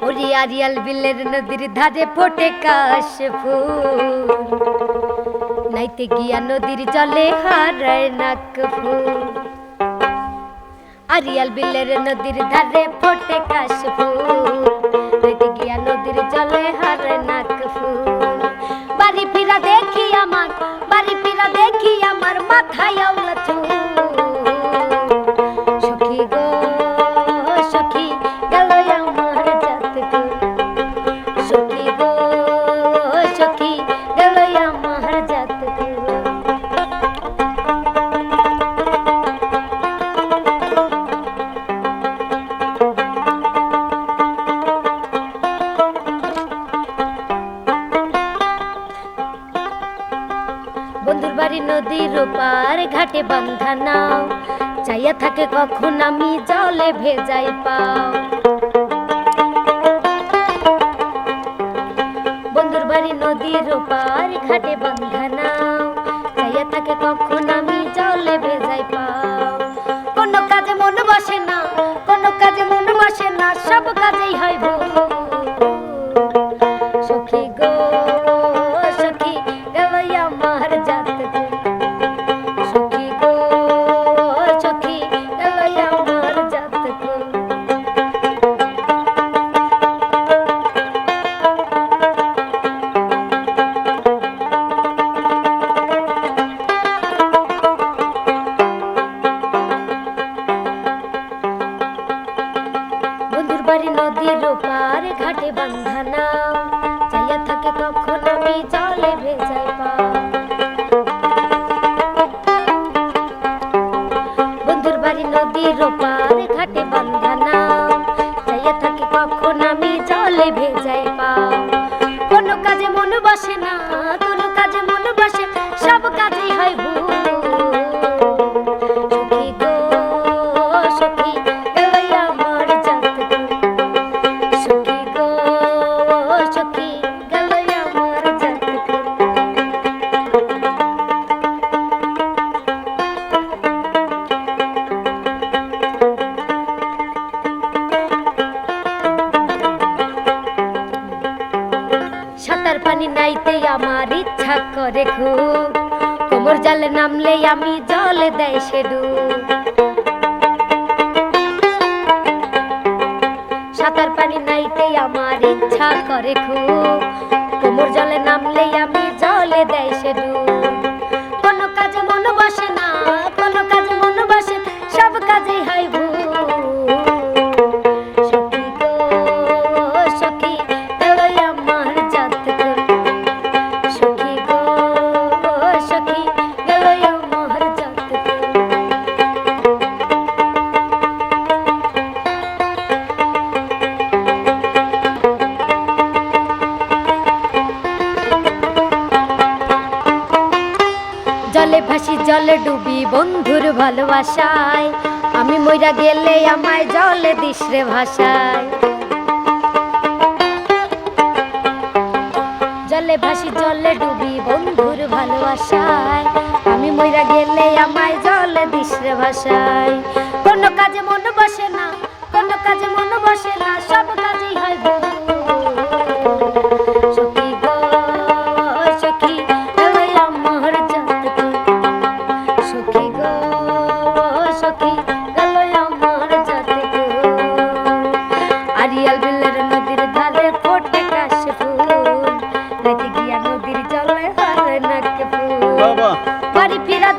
ওরে আরিয়াল বিলের নদীর ধারে ফোটে কাশফুল, নাইতে গিয়া নদীর জলে হারায় নাক ফুল। আরিয়াল বিলের নদীর ধারে ফোটে কাশফুল, নাইতে গিয়া নদীর জলে হারায় নাক ফুল। বাড়ি ফিরা দেখি আমার, বাড়ি ফিরা দেখি আমার মাথায় আউলা চুল। সখী গো সখী গেল আমার জাত কুল, সখী গো সখী গেল আমার জাত কুল। বন্ধুর বাড়ি নদীর ওপার ঘাটে বাঁধা নাও, চাইয়া থাকে কখন আমি জলে ভেজাই পাও। বন্ধুর বাড়ি নদীর ওপার ঘাটে বাঁধা নাও, চাইয়া থাকে কখন আমি জলে ভেজাই পাও। কোনো কাজে মন বসে না, কোনো কাজে মন বসে না, সব কাজেই হয় ভুল। সখী গো সখী গেল আমার জাত কুল, সখী গো সখী গেল আমার জাত কুল। বন্ধুর বাড়ি নদীর ওপার ঘাটে বাঁধা নাও, চাইয়া থাকে কখন আমি জলে ভেজাই পাও। বন্ধুর বাড়ি নদীর ওপার ঘাটে বাঁধা নাও, চাইয়া থাকে কখন আমি জলে ভেজাই পাও। কোনো কাজে মন বসে না, কোনো কাজে মন বসে, সব কাজেই হয় ভুল। সখী গো সখী গেল আমার জাত কুল, সখী গো সখী গেল আমার জাত কুল। সাঁতার পানি নাইতে আমার ইচ্ছা করে খুব, কোমর জালে নামলে আমি জলে দেয় সে ডুব। সাঁতার পানি নাইতে আমার ইচ্ছা করে খুব, কোমর জলে নামলে আমি জলে দেয় সে ডুব। কোনো কাজে মন বসে না, কোনো কাজে মন বসে, সব কাজেই হয় ভুল। সখী গো সখী গেল আমার জাত কুল, সখী গো সখী গেল আমার জাত কুল। জলে ভাসি জলে ডুবি বন্ধুর ভালোবাসায়, আমি মইরা গেলে আমায় জলে দিস রে ভাষায়। জলে ভাসি জলে ডুবি বন্ধুর ভালোবাসায়, আমি মইরা গেলে আমায় জলে দিস রে ভাষায়। কোনো কাজে মন বসে না, কোনো কাজে মন বসে না, সব কাজেই হয় ভুল। সখী গো সখী গেল আমার জাত কুল, সখী গো সখী গেল আমার জাত কুল। আরিয়াল বিলের নদীর ধারে ফোটে কাশফুল, নাইতে গিয়া নদীর জলে হারায় নাক ফুল। বাড়ি ফিরা